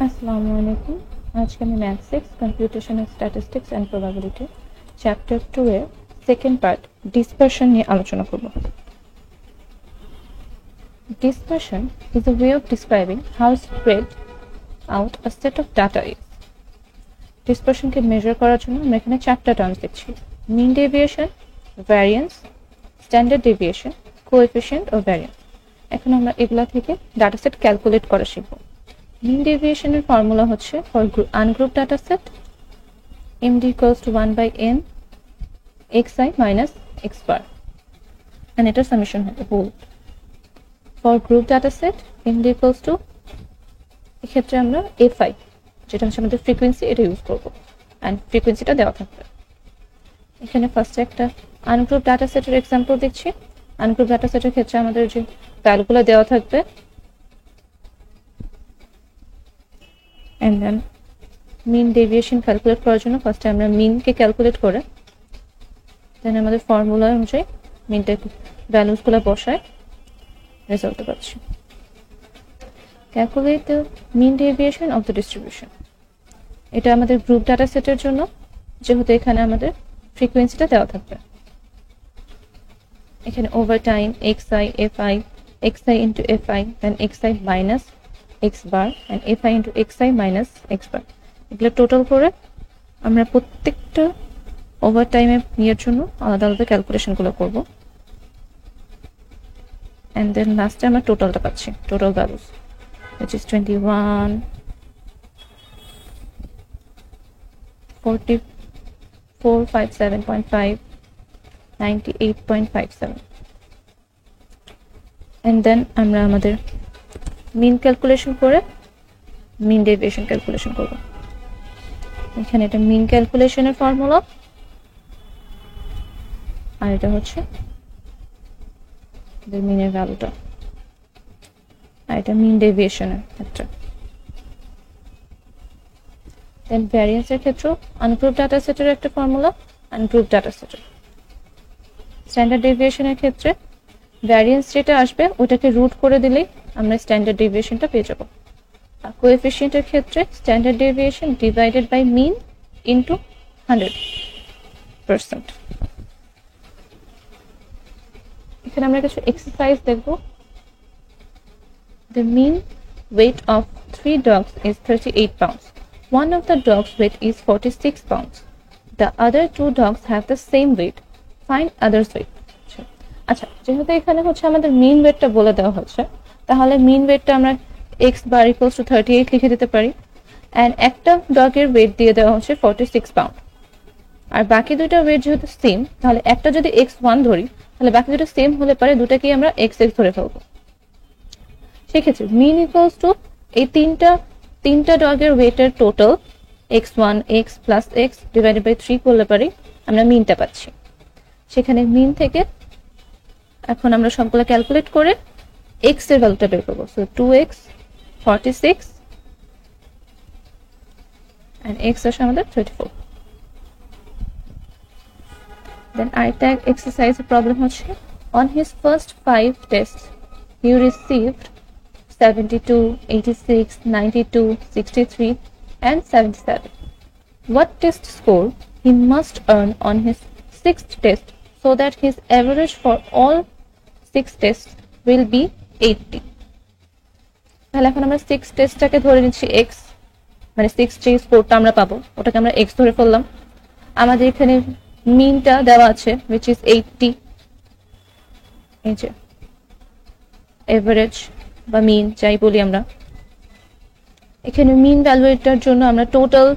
আসসালামু আলাইকুম। আজকে আমি math 6 computational statistics and probability chapter 2 এর সেকেন্ড পার্ট ডিসপারশন নিয়ে আলোচনা করব। Dispersion is a way of describing how spread out a set of data is. Dispersion K measure করার জন্য আমরা এখানে চারটা টার্মস দেখছি: mean deviation, variance, standard deviation, coefficient ও variance। এখন আমরা এগুলা থেকে ডাটা সেট ক্যালকুলেট করা শিখব। Mean deviation এর ফর্মুলা হচ্ছে for ungrouped data set md equals to 1 by n xi minus x bar and এটার সামেশন হবে whole. For group data set md equals to এক্ষেত্রে আমরা fi যেটা হচ্ছে আমাদের ফ্রিকোয়েন্সি এটা ইউজ করব and ফ্রিকোয়েন্সিটা দেওয়া থাকবে। এখানে ফার্স্টে একটা আনগ্রুপ ডাটা সেটের এক্সাম্পল দেখছি। আনগ্রুপ ডাটা সেটের ক্ষেত্রে আমাদের যে ভ্যালুগুলো দেওয়া থাকবে and then mean deviation calculate করার জন্য ফার্স্টে আমরা মিন কে ক্যালকুলেট করে দেন আমাদের ফর্মুলা অনুযায়ী মিনটা ভ্যালুসগুলো বসায় রেজাল্ট পাচ্ছি। Calculate the mean deviation of the distribution, এটা আমাদের গ্রুপ ডাটা সেটের জন্য, যেহেতু এখানে আমাদের ফ্রিকোয়েন্সিটা দেওয়া থাকবে। এখানে over time xi into fi then xi minus x bar and fi into xi minus x bar, এগুলো টোটাল করে আমরা প্রত্যেকটা ওভার টাইমের ইয়ের জন্য আলাদা আলাদা ক্যালকুলেশনগুলো করব and then লাস্টে আমরা টোটালটা পাচ্ছি, total values which is 21 4457.5 98.57 and then আমরা আমাদের মিন ক্যালকুলেশন করে মিন ডেভিয়েশন ক্যালকুলেশন করব। এখানে এটা মিন ক্যালকুলেশনের ফর্মুলা আর এটা হচ্ছে মিনের ভ্যালুটা আর এটা মিন ডেভিয়েশনের ক্ষেত্রে। দেন ভ্যারিয়েন্সের ক্ষেত্রে আনগ্রুপ ডাটা সেটের একটা ফর্মুলা, আনগ্রুপ ডাটা সেটের। স্ট্যান্ডার্ড ডেভিয়েশনের ক্ষেত্রে ভ্যারিয়েন্স যেটা আসবে ওটাকে রুট করে দিলেই আমরা স্ট্যান্ডার্ড ডেভিয়েশনটা পেয়ে যাব। আর কোএফিশিয়েন্টের ক্ষেত্রে standard deviation divided by mean into 100%। এখানে আমরা কিছু এক্সারসাইজ দেখব। The mean weight of 3 dogs is 38 pounds. One of the dogs' weight is 46 pounds. The other 2 dogs have the same weight. Find others' weight. আচ্ছা, যেহেতু এখানে হচ্ছে আমাদের মিন ওয়েটটা বলে দেওয়া হচ্ছে, তাহলে মিন ওয়েটটা আমরা x বার ইকুয়ালস টু 38 লিখে দিতে পারি এন্ড একটা ডগের ওয়েট দিয়ে দেওয়া হচ্ছে 46 পাউন্ড। আর বাকি দুইটা ওয়েট যেহেতু সেম, তাহলে একটা যদি x1 ধরি তাহলে বাকি দুটো সেম হলে পারে দুটাকেই আমরা xx ধরে ফেলবো। সেক্ষেত্রে মিন ইকুয়ালস টু এই তিনটা ডগের ওয়েটের total x1 x plus x divided by 3 করলে পারি আমরা মিনটা পাচ্ছি। সেখানে মিন থেকে এখন আমরা সবগুলো ক্যালকুলেট করে x এর ভ্যালুটা বের করব। সো 2x 46 and x আসে আমাদের 34। দেন আরেকটা এক্সারসাইজ প্রবলেম হচ্ছে on his first 5 tests he received 72 86 92 63 and 77. What test score he must earn on his 6th test so that his average for all 6 tests will be 80? তাহলে এখন আমরা 6 টেস্টটাকে ধরে নিচ্ছি x, মানে 6 যে স্কোরটা আমরা পাবো ওটাকে আমরা x ধরে ফেললাম। আমাদের এখানে মিনটা দেওয়া আছে which is 80, এই যে এভারেজ বা মিন যাই বলি আমরা। এখানে মিন ভ্যালুটার জন্য আমরা টোটাল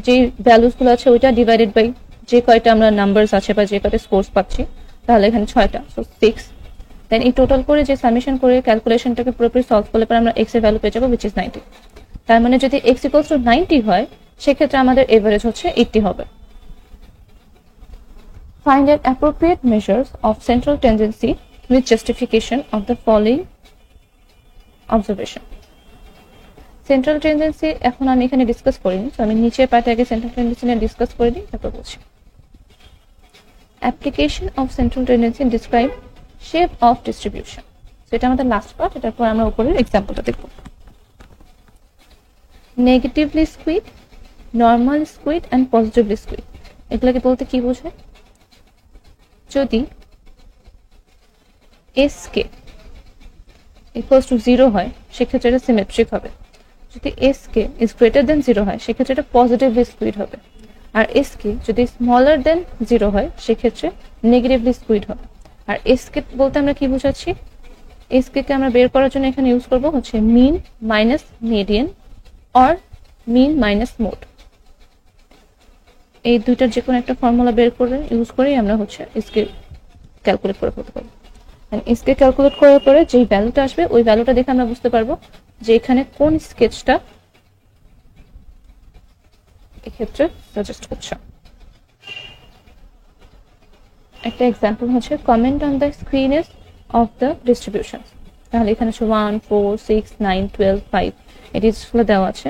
যে ভ্যালুসগুলো আছে ওইটা ডিভাইডেড বাই যে কয়টা আমরা নাম্বারস আছে বা যে কয়টা স্কোরস পাচ্ছি, তাহলে এখানে 6টা, সো 6। দেন এই টোটাল করে যে সামেশন করে ক্যালকুলেশনটাকে পুরোপুরি সলভ করলে পরে আমরা x এর ভ্যালু পেয়ে যাবো which is 90। তার মানে যদি x equals to 90 হয় সেক্ষেত্রে আমাদের এভারেজ হচ্ছে 80 হবে। Find an appropriate measures of central tendency with justification of the following observation. Central tendency এখন আমি এখানে ডিসকাস করিনি, তো আমি নিচের পার্টে আগে সেন্ট্রাল টেন্ডেন্সি নিয়ে ডিসকাস করে দিই, তারপর বলছি। Application of central tendency describe shape of distribution, সেটা আমাদের লাস্ট পার্ট, এটার পর আমরা উপরের এক্সাম্পলটা দেখব। Negatively squid, normal squid and positively squid. এগুলোকে বলতে কি বোঝায়? যদি এসকে ইকুয়ালস টু 0 হয় সেক্ষেত্রে এটা সিমেট্রিক হবে। যদি এসকে ইজ গ্রেটার দেন 0 হয় সেক্ষেত্রে এটা পজিটিভলি স্কুইড হবে। আর এসকে যদি স্মলার দেন 0 হয় সেক্ষেত্রে নেগেটিভলি স্কুইড হবে। আর এসকে বলতে আমরা কি বোঝাচ্ছি? এসকে কে আমরা বের করার জন্য এখানে ইউজ করব হচ্ছে mean minus median or mean minus mode. এই দুইটার যে কোনো একটা ফর্মুলা বের করে ইউজ করেই আমরা হচ্ছে এসকে ক্যালকুলেট করে ফেলতে পারবো। এসকে ক্যালকুলেট করার পরে যেই ভ্যালুটা আসবে ওই ভ্যালুটা দেখে আমরা বুঝতে পারবো যে এখানে কোন স্কেচটা এক্ষেত্রে সাজেস্ট করছে। একটা এক্সাম্পল হচ্ছে comment on the skewness of the distribution. তাহলে এখানে হচ্ছে 1, 4, 6, 9, 12, 5 এই ডিজিটসগুলো দেওয়া আছে।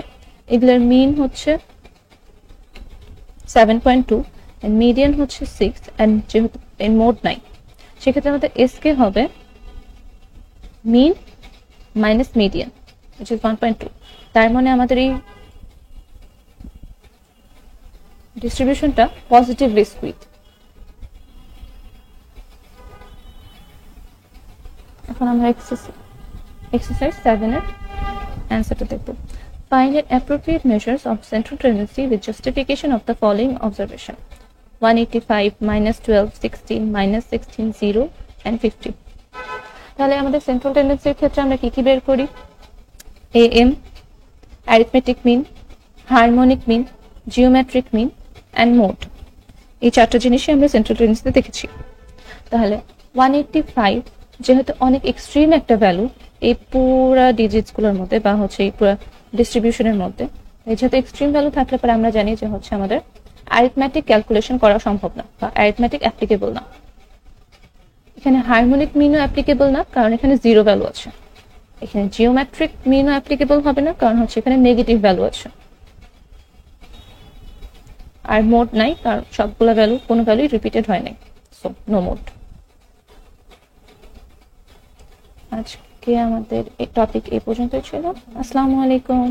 এগুলোর মিন হচ্ছে 7.2 এন্ড মিডিয়ান হচ্ছে 6 এন্ড যেহেতু এর মোড নাই সেক্ষেত্রে আমাদের এসকে হবে mean minus median which is 1.2। তার মানে আমাদের এই ডিস্ট্রিবিউশনটা পজিটিভলি স্কুইড। এখন আমরা এক্সারসাইজ 7 এর অ্যান্সারটা দেখব। Find an appropriate measures of central tendency with justification of the following observation: 185, -12, 16, -16, 0 and 50। তাহলে আমাদের সেন্ট্রাল টেন্ডেন্সির ক্ষেত্রে আমরা কি কি বের করি? AM, arithmetic mean, harmonic mean, geometric mean and mode. এই চারটা জিনিসই আমরা সেন্ট্রাল টেন্ডেন্সিতে দেখেছি। তাহলে 185 যেহেতু অনেক এক্সট্রিম একটা ভ্যালু এই পুরা ডিজিটসগুলোর মধ্যে বা হচ্ছে এই পুরা ডিস্ট্রিবিউশনের মধ্যে, যেহেতু এক্সট্রিম ভ্যালু থাকলে পরে আমরা জানি যে হচ্ছে আমাদের অ্যারিথমেটিক ক্যালকুলেশন করা সম্ভব না বা অ্যারিথমেটিক অ্যাপ্লিকেবল না। এখানে হারমোনিক মিনও অ্যাপ্লিকেবল না কারণ এখানে 0 ভ্যালু আছে। এখানে জিওমেট্রিক মিনও অ্যাপ্লিকেবল হবে না কারণ হচ্ছে এখানে নেগেটিভ ভ্যালু আছে। আর মোড নাই কারণ সবগুলো ভ্যালু কোনো ভ্যালুই রিপিটেড হয় নাই, সো নো মোড। আজকে আমাদের এই টপিক এই পর্যন্তই ছিল। আসসালামু আলাইকুম।